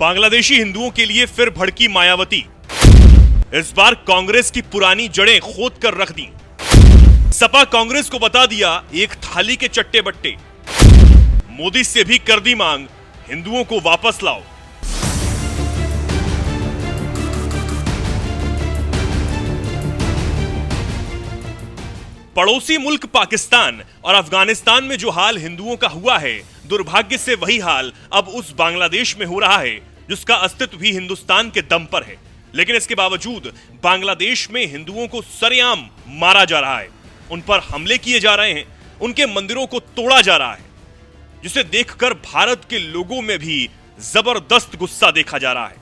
बांग्लादेशी हिंदुओं के लिए फिर भड़की मायावती। इस बार कांग्रेस की पुरानी जड़ें खोद कर रख दी। सपा कांग्रेस को बता दिया एक थाली के चट्टे बट्टे। मोदी से भी कर दी मांग, हिंदुओं को वापस लाओ। पड़ोसी मुल्क पाकिस्तान और अफगानिस्तान में जो हाल हिंदुओं का हुआ है, दुर्भाग्य से वही हाल अब उस बांग्लादेश में हो रहा है जिसका अस्तित्व भी हिंदुस्तान के दम पर है। लेकिन इसके बावजूद बांग्लादेश में हिंदुओं को सरेआम मारा जा रहा है, उन पर हमले किए जा रहे हैं, उनके मंदिरों को तोड़ा जा रहा है, जिसे देखकर भारत के लोगों में भी जबरदस्त गुस्सा देखा जा रहा है।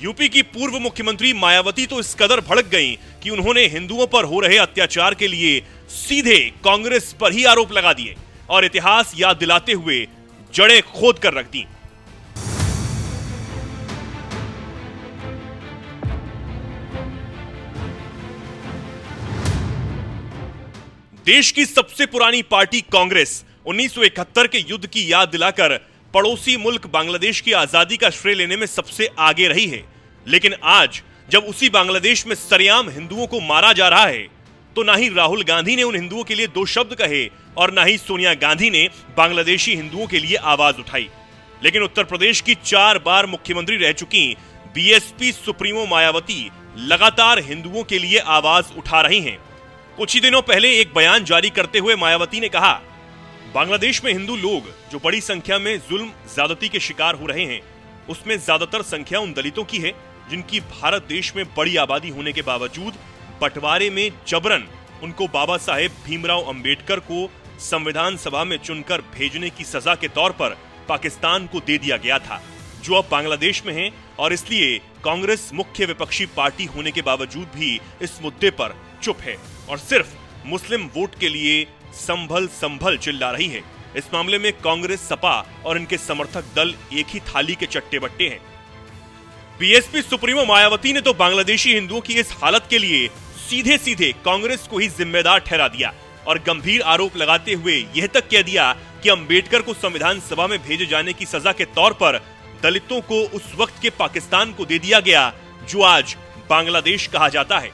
यूपी की पूर्व मुख्यमंत्री मायावती तो इस कदर भड़क गईं कि उन्होंने हिंदुओं पर हो रहे अत्याचार के लिए सीधे कांग्रेस पर ही आरोप लगा दिए और इतिहास याद दिलाते हुए जड़ें खोद कर रख दी। देश की सबसे पुरानी पार्टी कांग्रेस 1971 के युद्ध की याद दिलाकर पड़ोसी मुल्क बांग्लादेश की आजादी का श्रेय लेने में सबसे आगे रही है। लेकिन आज जब उसी बांग्लादेश में सरेआम हिंदुओं को मारा जा रहा है, तो ना ही राहुल गांधी ने उन हिंदुओं के लिए दो शब्द कहे और ना ही सोनिया गांधी ने बांग्लादेशी हिंदुओं के लिए आवाज उठाई। लेकिन उत्तर प्रदेश की 4 बार मुख्यमंत्री रह चुकी बीएसपी सुप्रीमो मायावती लगातार हिंदुओं के लिए आवाज उठा रही हैं। कुछ ही दिनों पहले एक बयान जारी करते हुए मायावती ने कहा, बांग्लादेश में हिंदू लोग जो बड़ी संख्या में जुल्म ज्यादती के शिकार हो रहे हैं, उसमें ज्यादातर संख्या उन दलितों की है जिनकी भारत देश में बड़ी आबादी होने के बावजूद बंटवारे में जबरन उनको बाबा साहेब भीमराव अंबेडकर को संविधान सभा में चुनकर भेजने की सजा के तौर पर पाकिस्तान को दे दिया गया था, जो अब बांग्लादेश में है। और इसलिए कांग्रेस मुख्य विपक्षी पार्टी होने के बावजूद भी इस मुद्दे पर चुप है और सिर्फ मुस्लिम वोट के लिए संभल चिल्ला रही है। इस मामले में कांग्रेस, सपा और इनके समर्थक दल एक ही थाली के चट्टे बट्टे हैं। बीएसपी सुप्रीमो मायावती ने तो बांग्लादेशी हिंदुओं की इस हालत के लिए सीधे सीधे कांग्रेस को ही जिम्मेदार ठहरा दिया और गंभीर आरोप लगाते हुए यह तक कह दिया कि अंबेडकर को संविधान सभा में भेजे जाने की सजा के तौर पर दलितों को उस वक्त के पाकिस्तान को दे दिया गया जो आज बांग्लादेश कहा जाता है।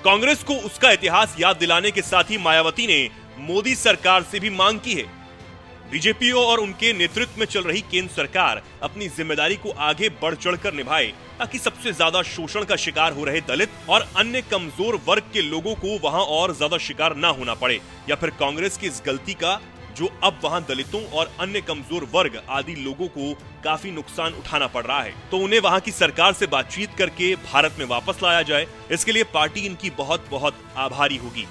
कांग्रेस को उसका इतिहास याद दिलाने के साथ ही मायावती ने मोदी सरकार से भी मांग की है। बीजेपी और उनके नेतृत्व में चल रही केंद्र सरकार अपनी जिम्मेदारी को आगे बढ़ चढ़कर निभाए ताकि सबसे ज्यादा शोषण का शिकार हो रहे दलित और अन्य कमजोर वर्ग के लोगों को वहां और ज्यादा शिकार ना होना पड़े, या फिर कांग्रेस की इस गलती का जो अब वहां दलितों और अन्य कमजोर वर्ग आदि लोगों को काफी नुकसान उठाना पड़ रहा है, तो उन्हें वहां की सरकार से बातचीत करके भारत में वापस लाया जाए। इसके लिए पार्टी इनकी बहुत बहुत आभारी होगी।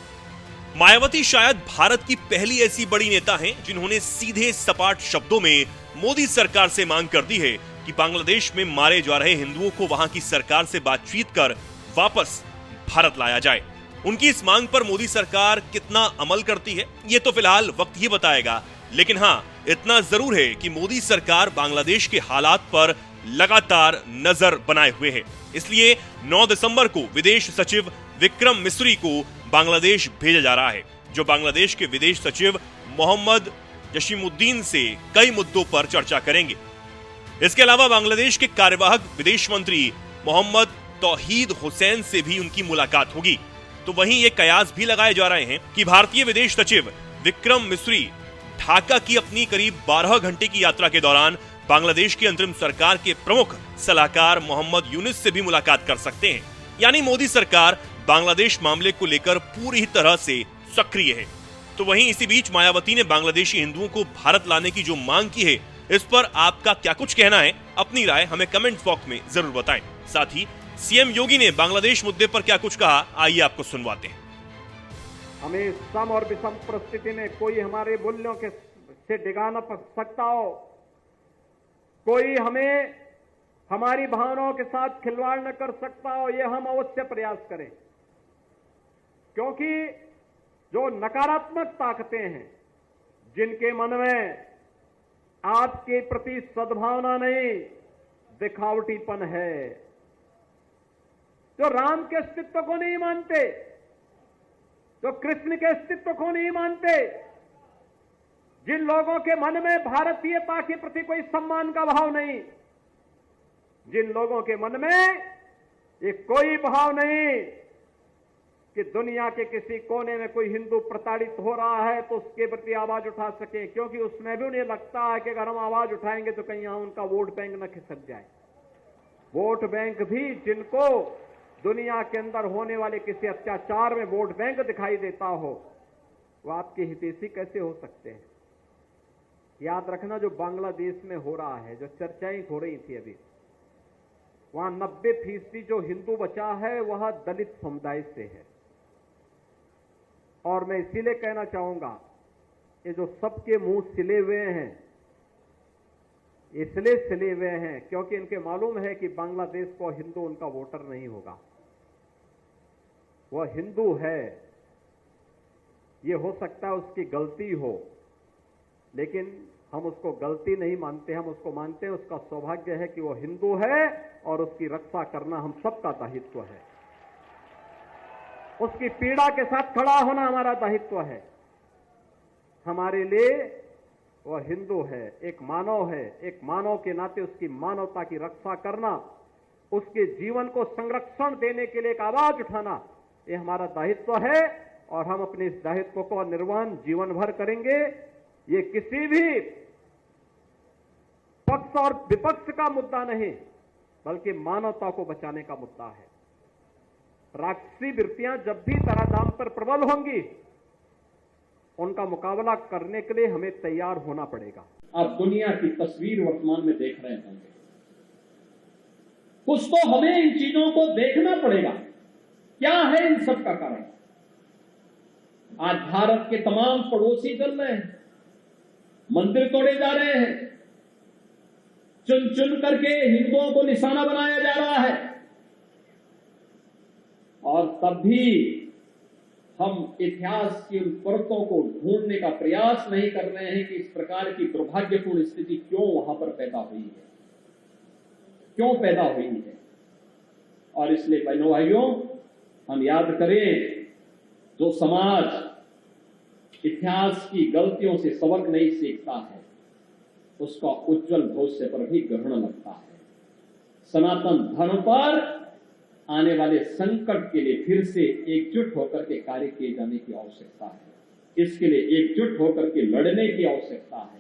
मायावती शायद भारत की पहली ऐसी बड़ी नेता हैं जिन्होंने सीधे सपाट शब्दों में मोदी सरकार से मांग कर दी है कि बांग्लादेश में मारे जा रहे हिंदुओं को वहां की सरकार से बातचीत कर वापस भारत लाया जाए। उनकी इस मांग पर मोदी सरकार कितना अमल करती है, ये तो फिलहाल वक्त ही बताएगा। लेकिन हाँ, इतना जरूर है कि मोदी सरकार बांग्लादेश के हालात पर लगातार नजर बनाए हुए है। इसलिए 9 दिसंबर को विदेश सचिव विक्रम मिस्री को बांग्लादेश भेजा जा रहा है, जो बांग्लादेश के विदेश सचिव मोहम्मद जशीमुद्दीन से कई मुद्दों पर चर्चा करेंगे। इसके अलावा बांग्लादेश के कार्यवाहक विदेश मंत्री मोहम्मद तौहीद हुसैन से भी उनकी मुलाकात होगी। तो वहीं ये कयास भी लगाए जा रहे हैं कि भारतीय विदेश सचिव विक्रम मिस्री ढाका की अपनी करीब 12 घंटे की यात्रा के दौरान बांग्लादेश की अंतरिम सरकार के प्रमुख सलाहकार मोहम्मद यूनिस से भी मुलाकात कर सकते हैं। यानी मोदी सरकार बांग्लादेश मामले को लेकर पूरी तरह से सक्रिय है। तो वहीं इसी बीच मायावती ने बांग्लादेशी हिंदुओं को भारत लाने की जो मांग की है, इस पर आपका क्या कुछ कहना है? अपनी राय हमें कमेंट बॉक्स में जरूर बताएं। साथ ही सीएम योगी ने बांग्लादेश मुद्दे पर क्या कुछ कहा, आइए आपको सुनवाते हैं। हमें सम और विषम परिस्थिति में कोई हमारे मूल्यों के से डिगा न सकता हो, कोई हमें हमारी भावनाओं के साथ खिलवाड़ न कर सकता हो, यह हम अवश्य प्रयास करें। क्योंकि जो नकारात्मक ताकतें हैं, जिनके मन में आपके प्रति सद्भावना नहीं, दिखावटीपन है, जो राम के अस्तित्व को नहीं मानते, जो कृष्ण के अस्तित्व को नहीं मानते, जिन लोगों के मन में भारतीयता के प्रति कोई सम्मान का भाव नहीं, जिन लोगों के मन में ये कोई भाव नहीं कि दुनिया के किसी कोने में कोई हिंदू प्रताड़ित हो रहा है तो उसके प्रति आवाज उठा सके, क्योंकि उसमें भी उन्हें लगता है कि अगर हम आवाज उठाएंगे तो कहीं यहां उनका वोट बैंक न खिसक जाए। वोट बैंक भी जिनको दुनिया के अंदर होने वाले किसी अत्याचार में वोट बैंक दिखाई देता हो, वो आपके हितैषी कैसे हो सकते हैं? याद रखना, जो बांग्लादेश में हो रहा है, जो चर्चाएं हो रही थी अभी, वहां 90% जो हिंदू बचा है वह दलित समुदाय से है। और मैं इसीलिए कहना चाहूंगा, ये जो सबके मुंह सिले हुए हैं, इसलिए सिले हुए हैं क्योंकि इनके मालूम है कि बांग्लादेश को हिंदू उनका वोटर नहीं होगा। वह हिंदू है, ये हो सकता है उसकी गलती हो, लेकिन हम उसको गलती नहीं मानते, हम उसको मानते हैं उसका सौभाग्य है कि वो हिंदू है और उसकी रक्षा करना हम सबका दायित्व है। उसकी पीड़ा के साथ खड़ा होना हमारा दायित्व है। हमारे लिए वह हिंदू है, एक मानव है, एक मानव के नाते उसकी मानवता की रक्षा करना, उसके जीवन को संरक्षण देने के लिए एक आवाज उठाना, ये हमारा दायित्व है और हम अपने इस दायित्व को निर्वहन जीवन भर करेंगे। ये किसी भी पक्ष और विपक्ष का मुद्दा नहीं, बल्कि मानवता को बचाने का मुद्दा है। राक्षसी वृत्तियां जब भी तरादाम पर प्रबल होंगी, उनका मुकाबला करने के लिए हमें तैयार होना पड़ेगा। आप दुनिया की तस्वीर वर्तमान में देख रहे होंगे, कुछ तो हमें इन चीजों को देखना पड़ेगा। क्या है इन सब का कारण? आज भारत के तमाम पड़ोसी चल रहे हैं, मंदिर तोड़े जा रहे हैं, चुन चुन करके हिंदुओं को निशाना बनाया जा रहा है, और तब भी हम इतिहास की उन परतों को ढूंढने का प्रयास नहीं कर रहे हैं कि इस प्रकार की दुर्भाग्यपूर्ण स्थिति क्यों वहां पर पैदा हुई है, क्यों पैदा हुई है। और इसलिए बहनों भाइयों, हम याद करें, जो समाज इतिहास की गलतियों से सबक नहीं सीखता है, उसका उज्जवल भविष्य पर भी ग्रहण लगता है। सनातन धर्म पर आने वाले संकट के लिए फिर से एकजुट होकर के कार्य किए जाने की आवश्यकता है। इसके लिए एकजुट होकर के लड़ने की आवश्यकता है।